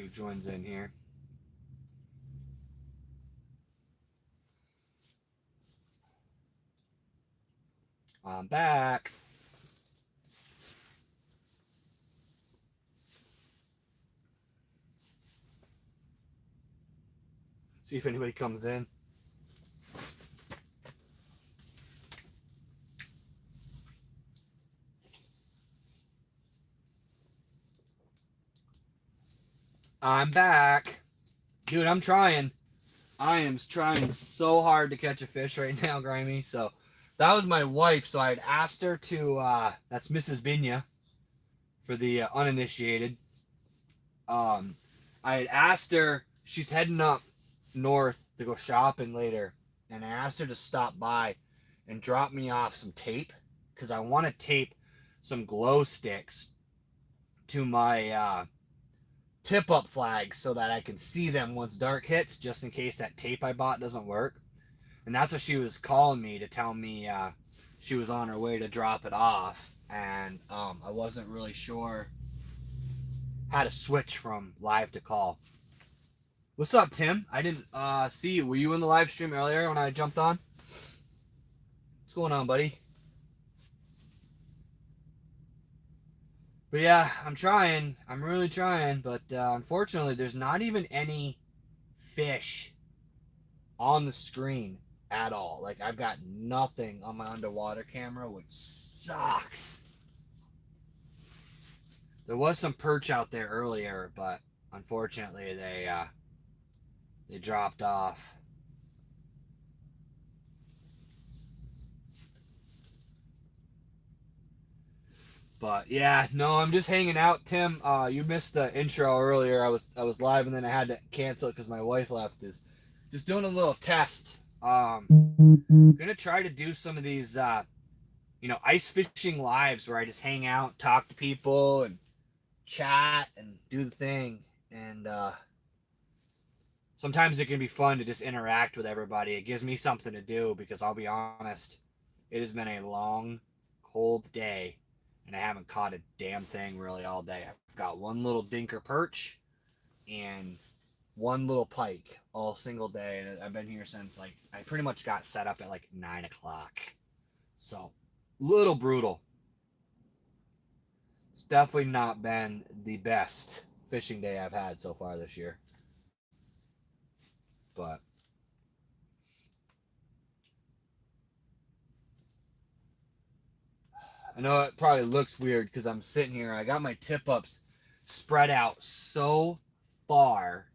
See who joins in here. I'm back. See if anybody comes in. I'm back. Dude, I'm trying. I am trying so hard to catch a fish right now, Grimy. So that was my wife. So I had asked her to, that's Mrs. BInya for the uninitiated. I had asked her, she's heading up north to go shopping later. And I asked her to stop by and drop me off some tape. Because I want to tape some glow sticks to my tip-up flags so that I can see them once dark hits, just in case that tape I bought doesn't work. And that's what she was calling me to tell me she was on her way to drop it off. And I wasn't really sure how to switch from live to call. What's up, Tim? I didn't see you. Were you in the live stream earlier when I jumped on? What's going on, buddy? But yeah, I'm trying. I'm really trying. But unfortunately, there's not even any fish on the screen at all. Like, I've got nothing on my underwater camera, which sucks. There was some perch out there earlier, but unfortunately, they dropped off. But yeah, no, I'm just hanging out, Tim. You missed the intro earlier. I was live and then I had to cancel it because my wife left. Is just doing a little test. Gonna try to do some of these, ice fishing lives where I just hang out, talk to people, and chat and do the thing. And sometimes it can be fun to just interact with everybody. It gives me something to do because I'll be honest, it has been a long, cold day. And I haven't caught a damn thing really all day. I've got one little dinker perch and one little pike all single day. And I've been here since I pretty much got set up at 9 o'clock. So, little brutal. It's definitely not been the best fishing day I've had so far this year. But I know it probably looks weird because I'm sitting here. I got my tip-ups spread out so far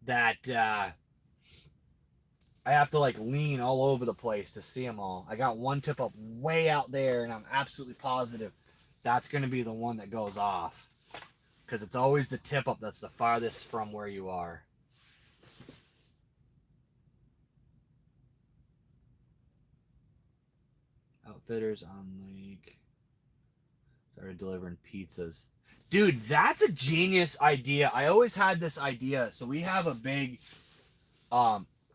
that I have to lean all over the place to see them all. I got one tip-up way out there, and I'm absolutely positive that's going to be the one that goes off because it's always the tip-up that's the farthest from where you are. Outfitters on lake started delivering pizzas. Dude, that's a genius idea. I always had this idea. So we have a big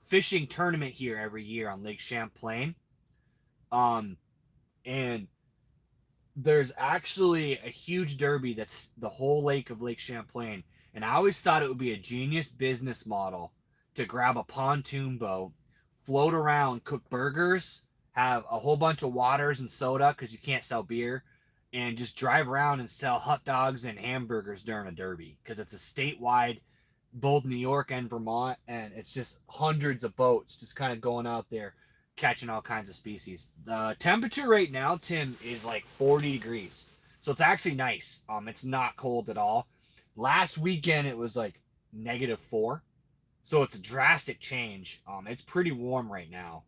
fishing tournament here every year on Lake Champlain. And there's actually a huge derby that's the whole lake of Lake Champlain. And I always thought it would be a genius business model to grab a pontoon boat, float around, cook burgers, have a whole bunch of waters and soda because you can't sell beer, and just drive around and sell hot dogs and hamburgers during a derby because it's a statewide, both New York and Vermont, and it's just hundreds of boats just kind of going out there catching all kinds of species. The temperature right now, Tim, is 40 degrees, so it's actually nice. It's not cold at all. Last weekend it was -4, so it's a drastic change. It's pretty warm right now.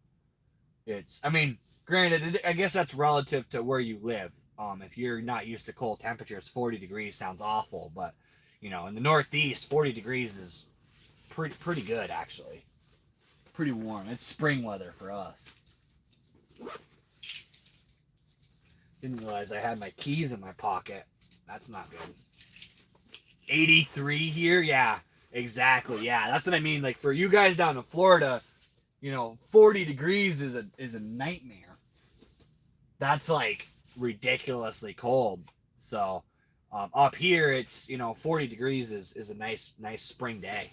Granted, I guess that's relative to where you live. If you're not used to cold temperatures, 40 degrees sounds awful. But, in the Northeast, 40 degrees is pretty good, actually. Pretty warm. It's spring weather for us. Didn't realize I had my keys in my pocket. That's not good. 83 here? Yeah, exactly. Yeah, that's what I mean. For you guys down in Florida, 40 degrees is a nightmare. That's ridiculously cold. So, Up here, it's 40 degrees is a nice spring day.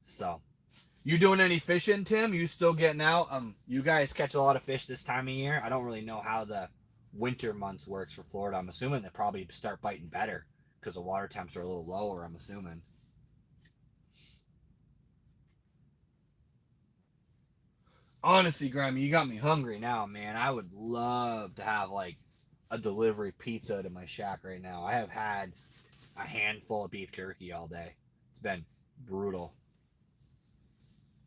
So, you doing any fishing, Tim? You still getting out? You guys catch a lot of fish this time of year. I don't really know how the winter months works for Florida. I'm assuming they probably start biting better because the water temps are a little lower. I'm assuming. Honestly, Grammy, you got me hungry now, man. I would love to have like a delivery pizza to my shack right now. I have had a handful of beef jerky all day. It's been brutal.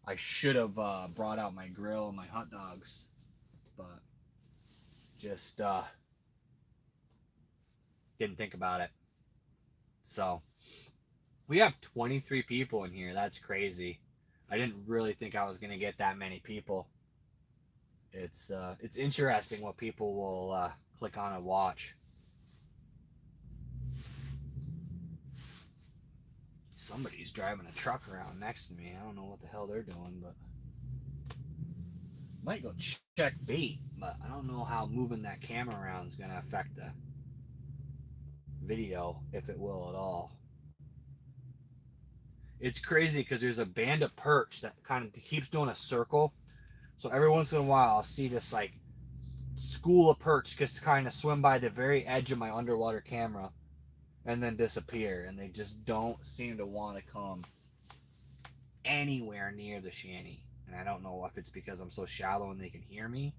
I should have brought out my grill and my hot dogs, but just didn't think about it. So we have 23 people in here. That's crazy. I didn't really think I was gonna get that many people. It's interesting what people will click on and watch. Somebody's driving a truck around next to me. I don't know what the hell they're doing, but might go check bait. But I don't know how moving that camera around is gonna affect the video, if it will at all. It's crazy because there's a band of perch that kind of keeps doing a circle. So every once in a while, I'll see this like school of perch just kind of swim by the very edge of my underwater camera and then disappear. And they just don't seem to want to come anywhere near the shanty. And I don't know if it's because I'm so shallow and they can hear me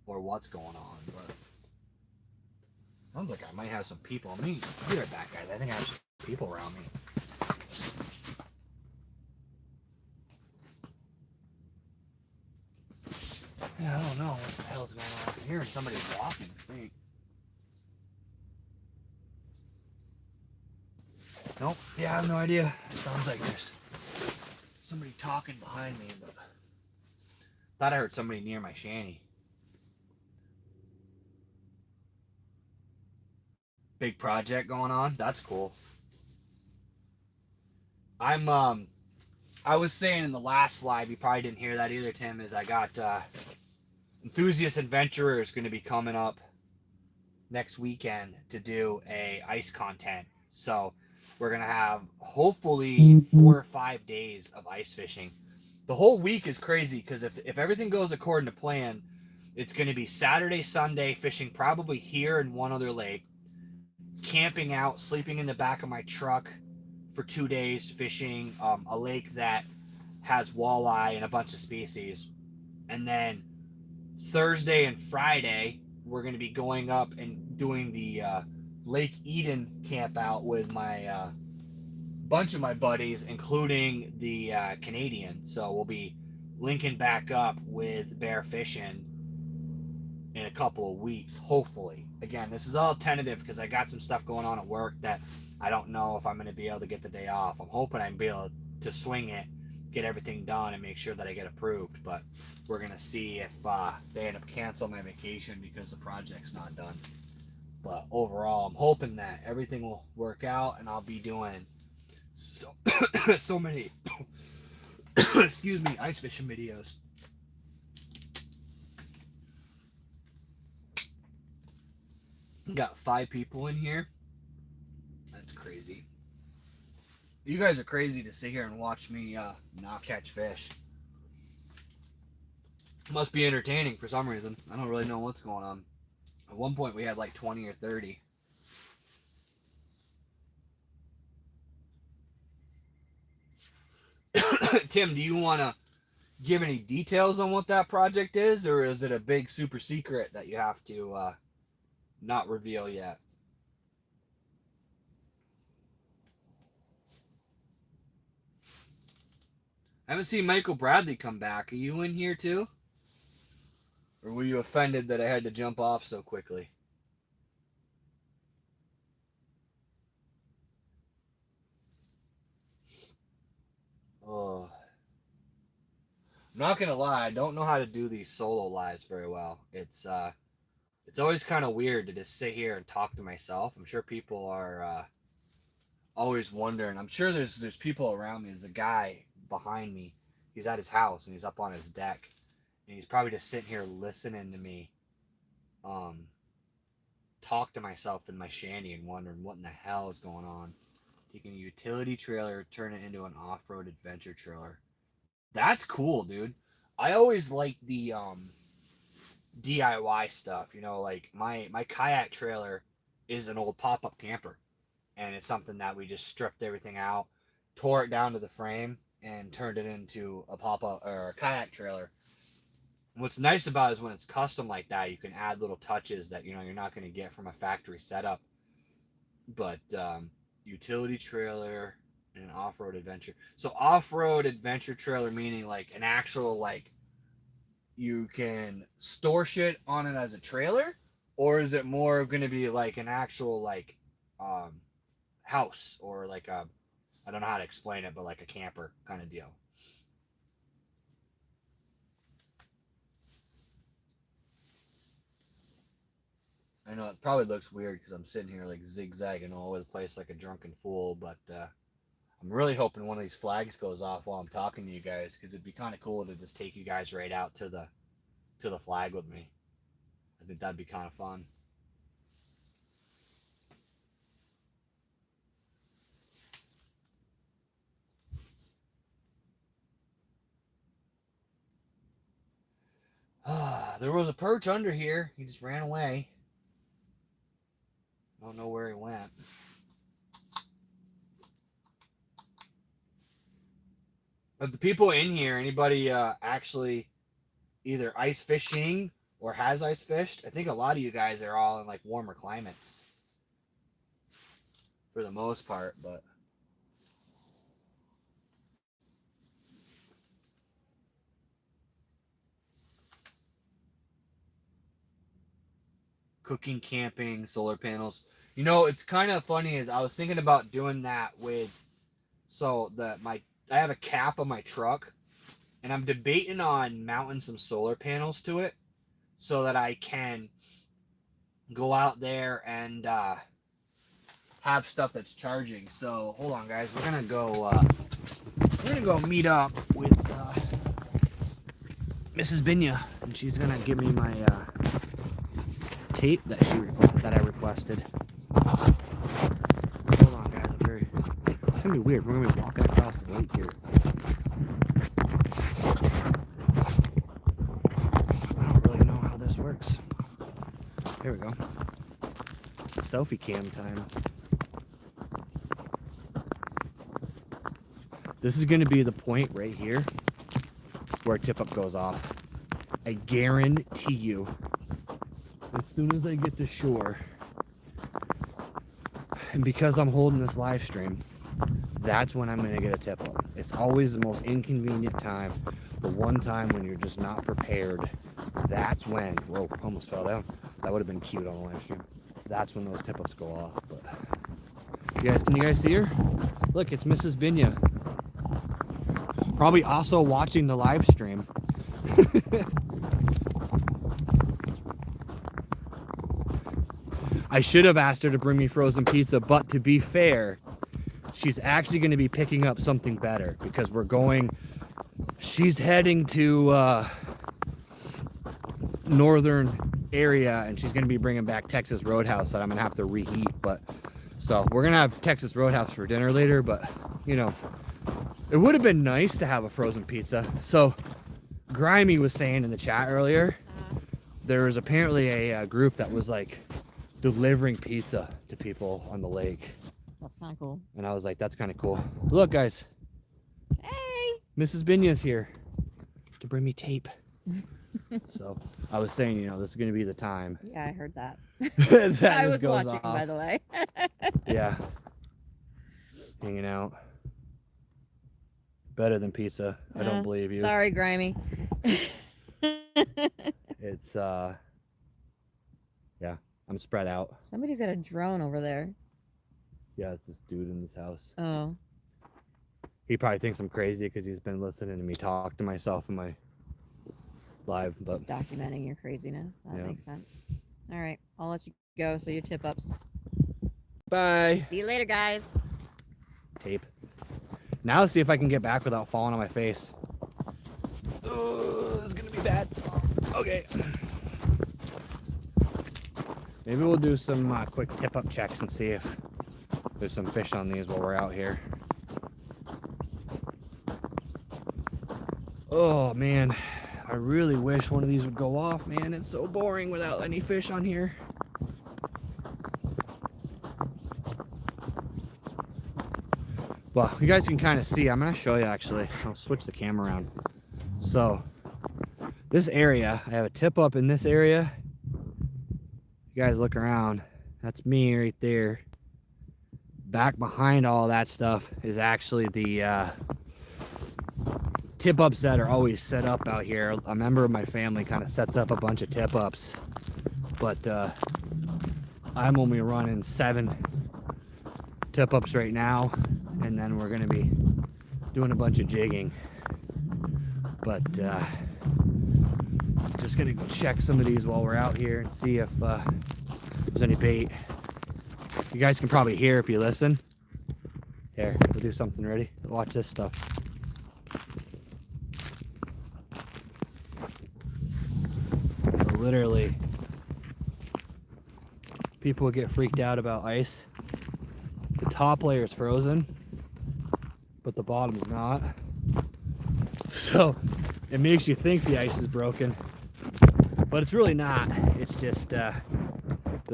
or what's going on. But sounds like I might have some people. I'll be right back, guys. I think I have some people around me. Yeah, I don't know what the hell's going on. I'm hearing somebody walking, I think. Nope. Yeah, I have no idea. It sounds like there's somebody talking behind me, but thought I heard somebody near my shanty. Big project going on. That's cool. I was saying in the last slide, you probably didn't hear that either, Tim, is I got Enthusiast Adventurer is going to be coming up next weekend to do a ice content. So we're going to have hopefully 4 or 5 days of ice fishing. The whole week is crazy because if everything goes according to plan, it's going to be Saturday, Sunday fishing probably here in one other lake, camping out, sleeping in the back of my truck for 2 days, fishing a lake that has walleye and a bunch of species. And then Thursday and Friday, we're going to be going up and doing the Lake Eden camp out with my bunch of my buddies, including the Canadian. So we'll be linking back up with bear fishing in a couple of weeks, hopefully. Again, this is all tentative because I got some stuff going on at work that I don't know if I'm going to be able to get the day off. I'm hoping I'm be able to swing it, get everything done, and make sure that I get approved. But we're going to see if they end up canceling my vacation because the project's not done. But overall, I'm hoping that everything will work out and I'll be doing so many excuse me, ice fishing videos. Got 5 people in here. That's crazy. You guys are crazy to sit here and watch me not catch fish. Must be entertaining for some reason. I don't really know what's going on. At one point we had like 20 or 30. Tim, do you want to give any details on what that project is, or is it a big super secret that you have to not reveal yet? I haven't seen Michael Bradley come back. Are you in here too? Or were you offended that I had to jump off so quickly? Oh. I'm not gonna lie, I don't know how to do these solo lives very well. It's always kind of weird to just sit here and talk to myself. I'm sure people are always wondering. I'm sure there's people around me. There's a guy behind me. He's at his house and he's up on his deck, and he's probably just sitting here listening to me talk to myself in my shanty and wondering what in the hell is going on. Taking a utility trailer, turn it into an off-road adventure trailer. That's cool, dude. I always like the DIY stuff. You know, like my kayak trailer is an old pop-up camper, and it's something that we just stripped everything out, tore it down to the frame, and turned it into a pop-up or a kayak trailer. And what's nice about it is when it's custom like that, you can add little touches that you're not going to get from a factory setup. But utility trailer and an off-road adventure. So off-road adventure trailer meaning like an actual like you can store shit on it as a trailer, or is it more going to be like an actual like house or like a, I don't know how to explain it, but like a camper kind of deal? I know it probably looks weird because I'm sitting here like zigzagging all over the place like a drunken fool, but I'm really hoping one of these flags goes off while I'm talking to you guys, because it'd be kind of cool to just take you guys right out to the flag with me. I think that'd be kind of fun. There was a perch under here. He just ran away. Don't know where he went. Of the people in here, anybody actually either ice fishing or has ice fished? I think a lot of you guys are all in like warmer climates for the most part, but cooking, camping, solar panels. You know, it's kind of funny is I was thinking about doing that with, so I have a cap on my truck, and I'm debating on mounting some solar panels to it so that I can go out there and have stuff that's charging. So hold on, guys, we're gonna go meet up with Mrs. BInya, and she's gonna give me my tape that I requested. Hold on, guys. It's gonna be weird. We're gonna be walking across the lake here. I don't really know how this works. There we go. Selfie cam time. This is gonna be the point right here where tip-up goes off. I guarantee you. As soon as I get to shore, and because I'm holding this live stream, that's when I'm going to get a tip up. It's always the most inconvenient time, the one time when you're just not prepared. That's when, whoa, almost fell down. That would have been cute on the live stream. That's when those tip ups go off. But can you guys see her? Look, it's Mrs. BInya. Probably also watching the live stream. I should have asked her to bring me frozen pizza, but to be fair, she's actually going to be picking up something better because she's heading to northern area, and she's going to be bringing back Texas Roadhouse that I'm going to have to reheat. But so we're going to have Texas Roadhouse for dinner later, but it would have been nice to have a frozen pizza. So Grimy was saying in the chat earlier, there was apparently a group that was like delivering pizza to people on the lake. That's kind of cool. And I was like, that's kind of cool. Look, guys. Hey! Mrs. BInya's here to bring me tape. So I was saying, this is going to be the time. Yeah, I heard that. that I was watching, off. by the way. Yeah. Hanging out. Better than pizza. I don't believe you. Sorry, Grimy. It's, yeah. I'm spread out. Somebody's got a drone over there. Yeah, it's this dude in this house. Oh. He probably thinks I'm crazy because he's been listening to me talk to myself in my live. But just documenting your craziness. That makes sense. All right. I'll let you go so you tip ups. Bye. See you later, guys. Tape. Now let's see if I can get back without falling on my face. Oh, this is going to be bad. Okay. Maybe we'll do some quick tip-up checks and see if there's some fish on these while we're out here. Oh man, I really wish one of these would go off, man. It's so boring without any fish on here. Well, you guys can kind of see. I'm going to show you actually. I'll switch the camera around. So, this area, I have a tip up in this area. You guys look around. That's me right there. Back behind all that stuff is actually the tip ups that are always set up out here. A member of my family kind of sets up a bunch of tip ups. But I'm only running 7 tip ups right now. And then we're going to be doing a bunch of jigging. But just going to go check some of these while we're out here and see if there's any bait. You guys can probably hear if you listen. Here, we'll do something. Ready? Watch this stuff. So literally, people get freaked out about ice. The top layer is frozen, but the bottom is not. So it makes you think the ice is broken, but it's really not. It's just the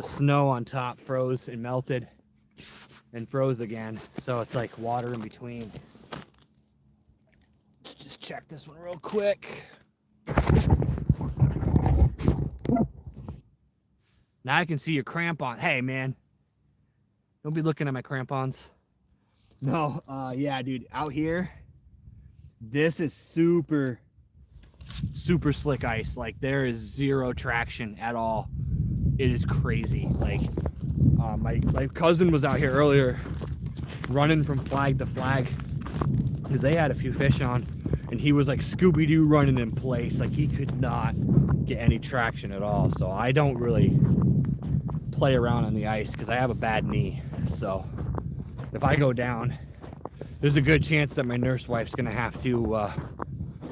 snow on top froze and melted and froze again. So it's like water in between. Let's just check this one real quick. Now I can see your crampon. Hey man, don't be looking at my crampons. No, yeah, dude, out here, this is super slick ice. Like there is zero traction at all. It is crazy. Like my cousin was out here earlier running from flag to flag because they had a few fish on, and he was like Scooby-Doo running in place. Like he could not get any traction at all. So I don't really play around on the ice because I have a bad knee. So if I go down, there's a good chance that my nurse wife's gonna have to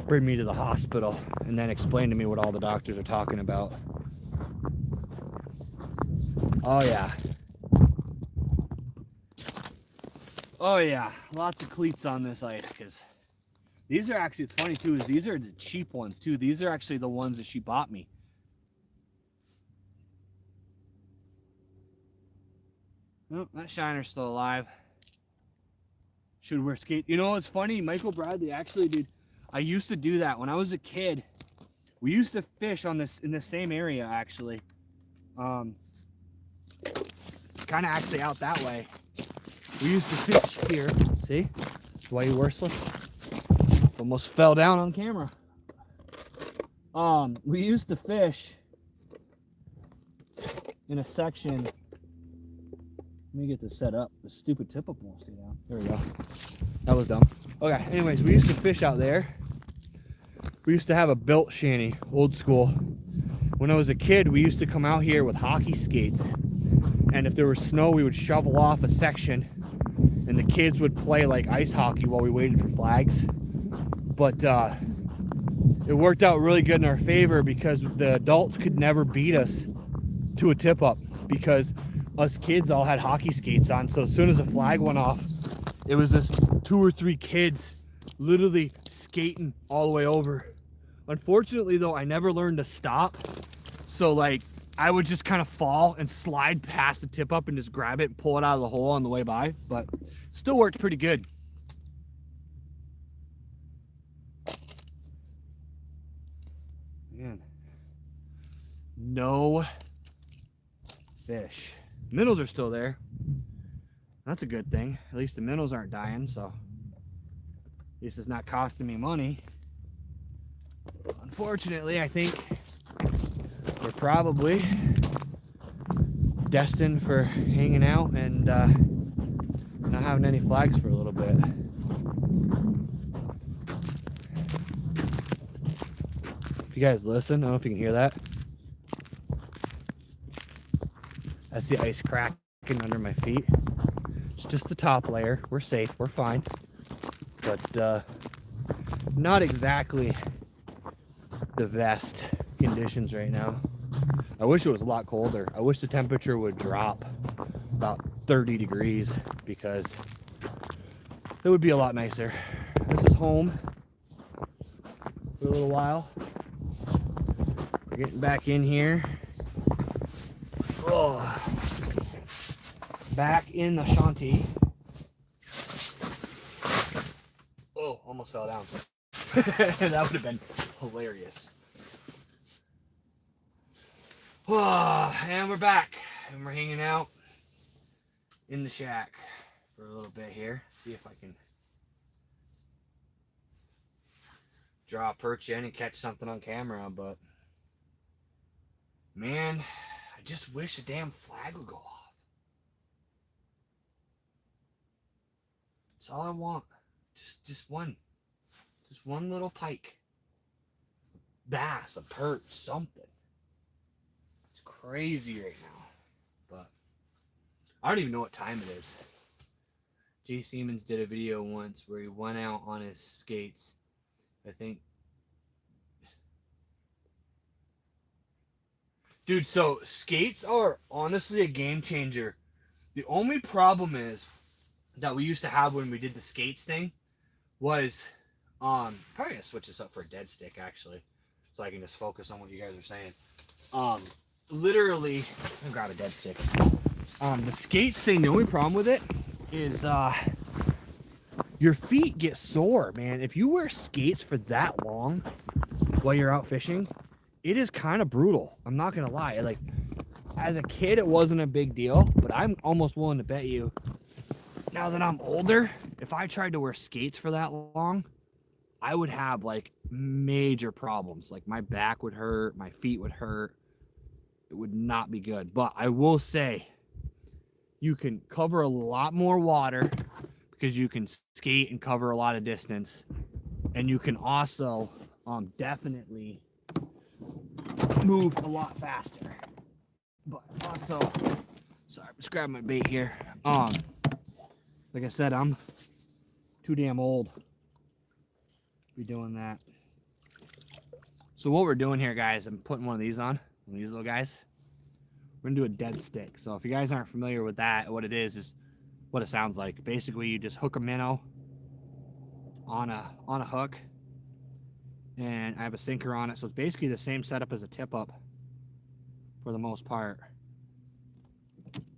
bring me to the hospital and then explain to me what all the doctors are talking about. Oh yeah. Oh yeah, lots of cleats on this ice because these are actually, it's funny too, is these are the cheap ones too. These are actually the ones that she bought me. Oh, that shiner's still alive. Should wear skate. You know, it's funny, Michael Bradley, actually, dude, I used to do that when I was a kid. We used to fish on this in the same area, actually. Kind of actually out that way. We used to fish here. See? That's why you wear slippers. Almost fell down on camera. We used to fish in a section. Let me get this set up. The stupid tip-up won't stay down. There we go. That was dumb. Okay, anyways, we used to fish out there. We used to have a built shanty, old school. When I was a kid, we used to come out here with hockey skates. And if there was snow, we would shovel off a section and the kids would play like ice hockey while we waited for flags. But it worked out really good in our favor because the adults could never beat us to a tip-up because us kids all had hockey skates on. So as soon as a flag went off, it was just 2 or 3 kids literally skating all the way over. Unfortunately though, I never learned to stop. So like I would just kind of fall and slide past the tip up and just grab it and pull it out of the hole on the way by, but still worked pretty good. Man, no fish. Minnows are still there. That's a good thing. At least the minnows aren't dying, so at least it's not costing me money. Unfortunately, I think we're probably destined for hanging out and not having any flags for a little bit. If you guys listen, I don't know if you can hear that. That's the ice cracking under my feet. It's just the top layer. We're safe, we're fine. But not exactly the best conditions right now. I wish it was a lot colder. I wish the temperature would drop about 30 degrees because it would be a lot nicer. This is home for a little while. We're getting back in here. Oh, back in the shanty. Oh, almost fell down. That would have been hilarious. Oh, and we're back. And we're hanging out in the shack for a little bit here. See if I can draw a perch in and catch something on camera, but man, I just wish the damn flag would go off. That's all I want. Just one little pike, a bass, a perch, something. It's crazy right now, but I don't even know what time it is. Jay Siemens did a video once where he went out on his skates. I think, dude, so skates are honestly a game changer. The only problem is that we used to have when we did the skates thing was probably gonna switch this up for a dead stick actually, so I can just focus on what you guys are saying. Literally, I'm gonna grab a dead stick. The skates thing, the only problem with it is your feet get sore, man. If you wear skates for that long while you're out fishing, it is kind of brutal. I'm not gonna lie. Like, as a kid, it wasn't a big deal, but I'm almost willing to bet you, now that I'm older, if I tried to wear skates for that long, I would have like major problems. Like my back would hurt, my feet would hurt. It would not be good. But I will say, you can cover a lot more water because you can skate and cover a lot of distance. And you can also definitely move a lot faster. But also, sorry, I'm just grabbing my bait here. Like I said, I'm too damn old to be doing that. So what we're doing here, guys, I'm putting one of these on, one of these little guys. We're gonna do a dead stick. So if you guys aren't familiar with that, what it is what it sounds like. Basically, you just hook a minnow on a hook, and I have a sinker on it. So it's basically the same setup as a tip up for the most part.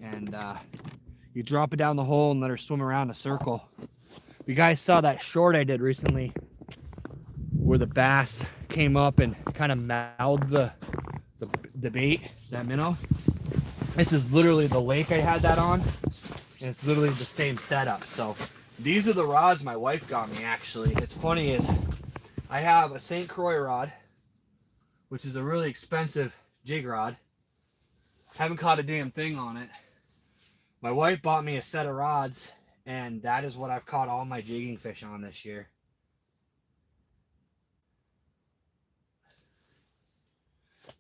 And you drop it down the hole and let her swim around a circle. You guys saw that short I did recently where the bass came up and kind of mouthed the bait, that minnow. This is literally the lake I had that on, and it's literally the same setup. So these are the rods my wife got me, actually. It's funny is I have a St. Croix rod, which is a really expensive jig rod. Haven't caught a damn thing on it. My wife bought me a set of rods, and that is what I've caught all my jigging fish on this year.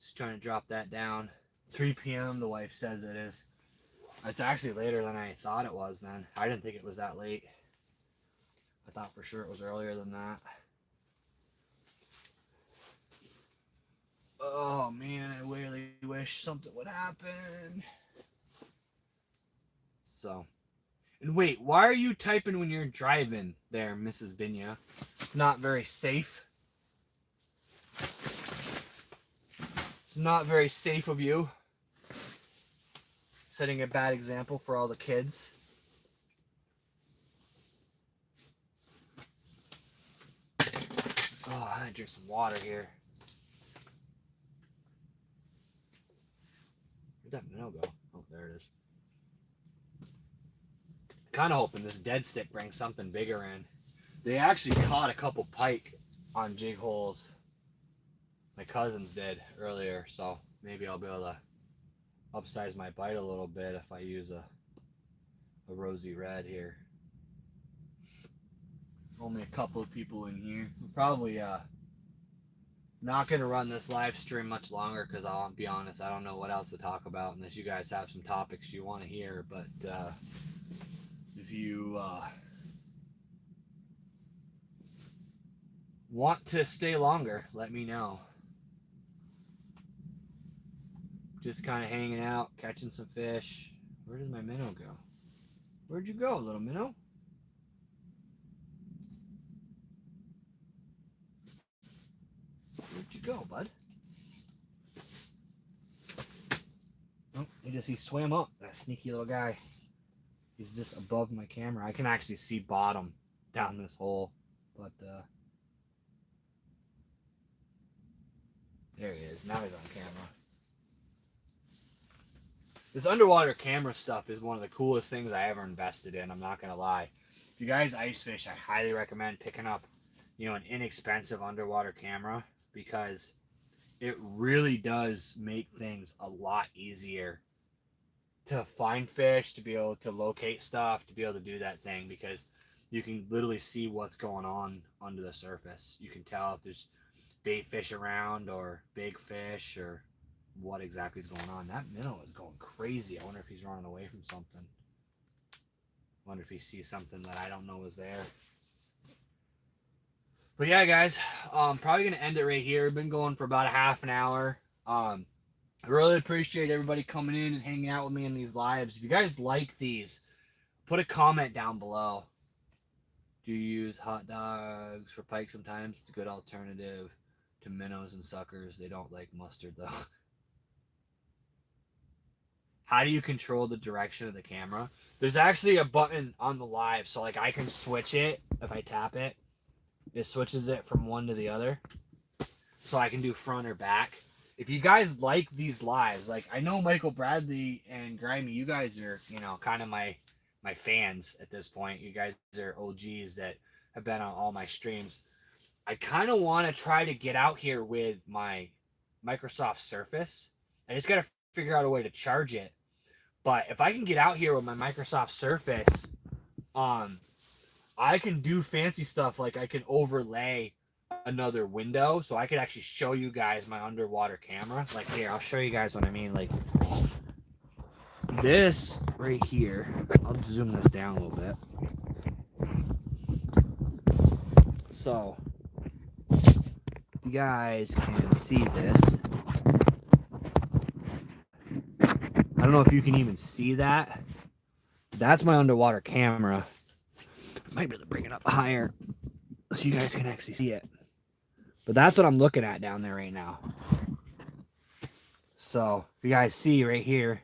Just trying to drop that down. 3 p.m. the wife says it is. It's actually later than I thought it was then. I didn't think it was that late. I thought for sure it was earlier than that. Oh man, I really wish something would happen. So, and wait, why are you typing when you're driving there, Mrs. BInya? It's not very safe. It's not very safe of you. Setting a bad example for all the kids. Oh, I gotta drink some water here. Where'd that minnow go? Oh, there it is. Kind of hoping this dead stick brings something bigger in. They actually caught a couple pike on jig holes. My cousins did earlier, so maybe I'll be able to upsize my bite a little bit if I use a rosy red here. Only a couple of people in here. We're probably not going to run this live stream much longer because I'll be honest, I don't know what else to talk about unless you guys have some topics you want to hear. But if you want to stay longer, let me know. Just kind of hanging out, catching some fish. Where did my minnow go? Where'd you go, little minnow? Where'd you go, bud? Oh, he swam up. That sneaky little guy. He's just above my camera. I can actually see bottom down this hole, but there he is. Now he's on camera. This underwater camera stuff is one of the coolest things I ever invested in. I'm not gonna lie. If you guys ice fish, I highly recommend picking up, an inexpensive underwater camera, because it really does make things a lot easier to find fish, to be able to locate stuff, to be able to do that thing, because you can literally see what's going on under the surface. You can tell if there's bait fish around or big fish or what exactly is going on. That minnow is going crazy. I wonder if he's running away from something. I wonder if he sees something that I don't know is there. But yeah, guys, I'm probably going to end it right here. We've been going for about a half an hour. I really appreciate everybody coming in and hanging out with me in these lives. If you guys like these, put a comment down below. Do you use hot dogs for pike sometimes? It's a good alternative to minnows and suckers. They don't like mustard, though. How do you control the direction of the camera? There's actually a button on the live, so like I can switch it. If I tap it, it switches it from one to the other. So I can do front or back. If you guys like these lives, like I know Michael Bradley and Grimy, you guys are, kind of my fans at this point. You guys are OGs that have been on all my streams. I kind of want to try to get out here with my Microsoft Surface. I just got to figure out a way to charge it. But if I can get out here with my Microsoft Surface, I can do fancy stuff. Like I can overlay another window, so I could actually show you guys my underwater camera. Like here, I'll show you guys what I mean. Like this right here. I'll zoom this down a little bit. So you guys can see this. I don't know if you can even see that. That's my underwater camera. I might be able to bring it up higher so you guys can actually see it. But that's what I'm looking at down there right now. So if you guys see right here,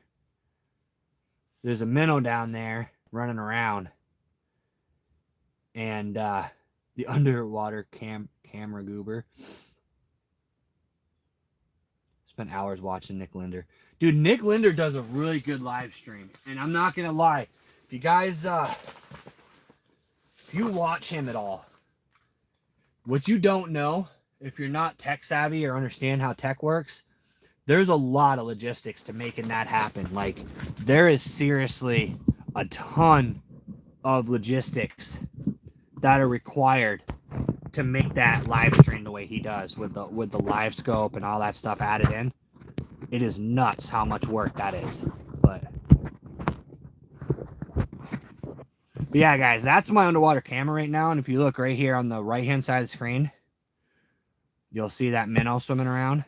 there's a minnow down there running around. And the underwater camera goober. Spent hours watching Nick Linder. Dude, Nick Linder does a really good live stream. And I'm not going to lie. If you guys, if you watch him at all, what you don't know, if you're not tech savvy or understand how tech works, there's a lot of logistics to making that happen. Like, there is seriously a ton of logistics that are required to make that live stream the way he does with the live scope and all that stuff added in. It is nuts how much work that is. But yeah, guys, that's my underwater camera right now. And if you look right here on the right hand side of the screen, you'll see that minnow swimming around.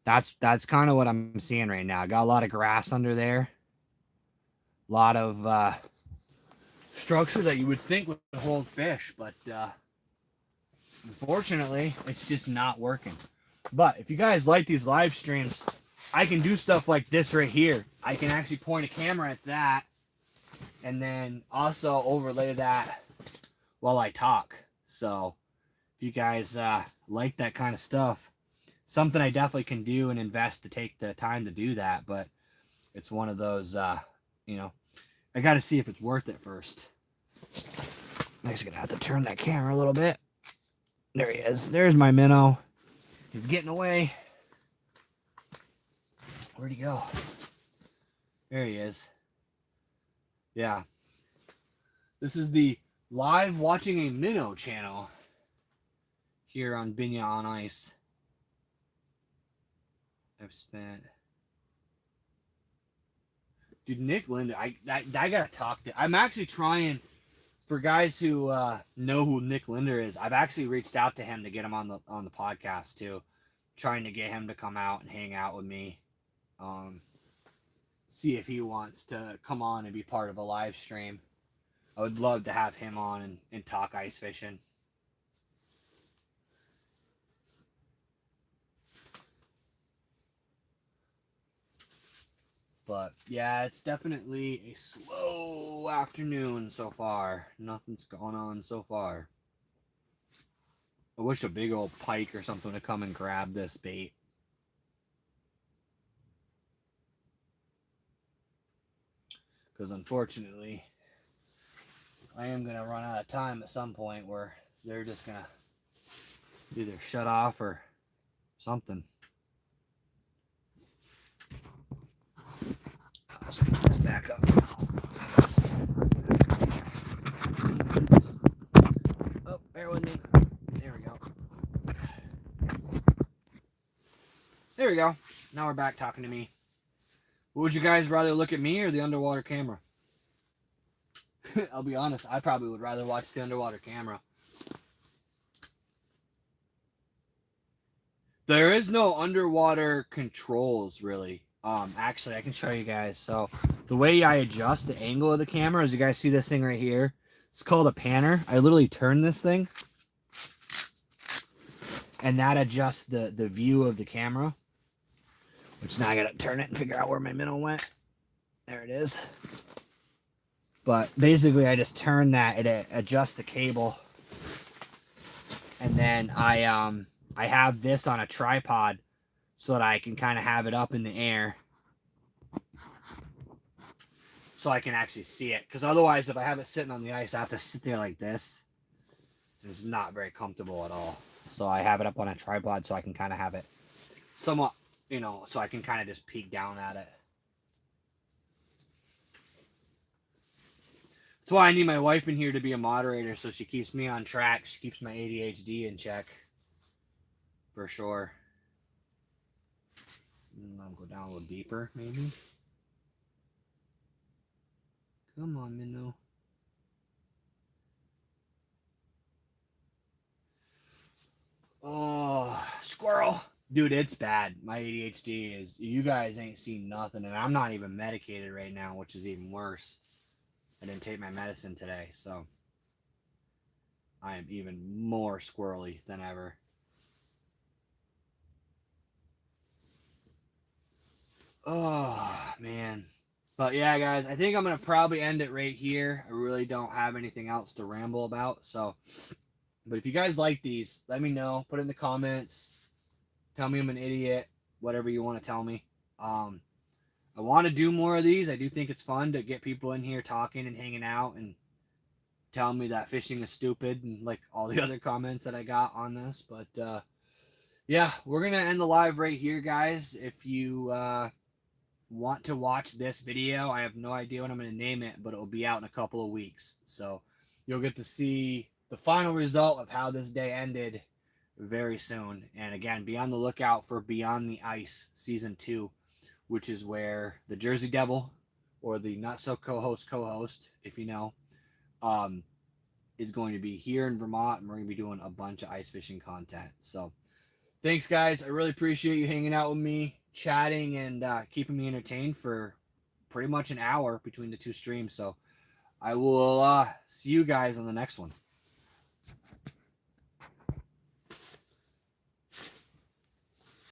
That's kind of what I'm seeing right now. I got a lot of grass under there. A lot of structure that you would think would hold fish, but unfortunately, it's just not working. But if you guys like these live streams, I can do stuff like this right here. I can actually point a camera at that and then also overlay that while I talk. So if you guys like that kind of stuff, something I definitely can do and invest to take the time to do that. But it's one of those, I got to see if it's worth it first. I'm actually going to have to turn that camera a little bit. There he is. There's my minnow. He's getting away. Where'd he go? There he is. Yeah. This is the live watching a minnow channel here on BInya on Ice. I've spent... Dude, Nick Linder, I gotta talk to... I'm actually trying... For guys who know who Nick Linder is, I've actually reached out to him to get him on the podcast too. trying to get him to come out and hang out with me. See if he wants to come on and be part of a live stream. I would love to have him on and talk ice fishing. But yeah, it's definitely a slow afternoon so far. Nothing's going on so far. I wish a big old pike or something would come and grab this bait. Because unfortunately, I am going to run out of time at some point where they're just going to either shut off or something. Let's put this back up. Oh, bear with me. There we go. There we go. Now we're back talking to me. Would you guys rather look at me or the underwater camera? I'll be honest, I probably would rather watch the underwater camera. There is no underwater controls, really. Actually, I can show you guys. So, the way I adjust the angle of the camera is, you guys see this thing right here? It's called a panner. I literally turn this thing, and that adjusts the view of the camera. Which now I gotta turn it and figure out where my minnow went. There it is. But basically, I just turn that, it adjusts the cable, and then I have this on a tripod so that I can kind of have it up in the air, so I can actually see it. Because otherwise, if I have it sitting on the ice, I have to sit there like this. And it's not very comfortable at all. So I have it up on a tripod so I can kind of have it somewhat, you know, so I can kind of just peek down at it. That's why I need my wife in here to be a moderator, so she keeps me on track. She keeps my ADHD in check. For sure. I'll go down a little deeper, maybe. Come on, minnow. Oh, squirrel. Dude, it's bad. My ADHD is... You guys ain't seen nothing, and I'm not even medicated right now, which is even worse. I didn't take my medicine today, so I am even more squirrely than ever. Oh, man. But yeah, guys, I think I'm going to probably end it right here. I really don't have anything else to ramble about, so... But if you guys like these, let me know. Put it in the comments. Tell me I'm an idiot. Whatever you want to tell me. I want to do more of these. I do think it's fun to get people in here talking and hanging out and telling me that fishing is stupid, and like all the other comments that I got on this. But yeah, we're going to end the live right here, guys. If you want to watch this video, I have no idea what I'm going to name it, but it will be out in a couple of weeks. So you'll get to see the final result of how this day ended very soon. And again, be on the lookout for Beyond the Ice Season 2, which is where the Jersey Devil, or the not so co-host, if you know, is going to be here in Vermont, and we're going to be doing a bunch of ice fishing content. So thanks, guys. I really appreciate you hanging out with me, chatting, and keeping me entertained for pretty much an hour between the two streams. So I will see you guys on the next one.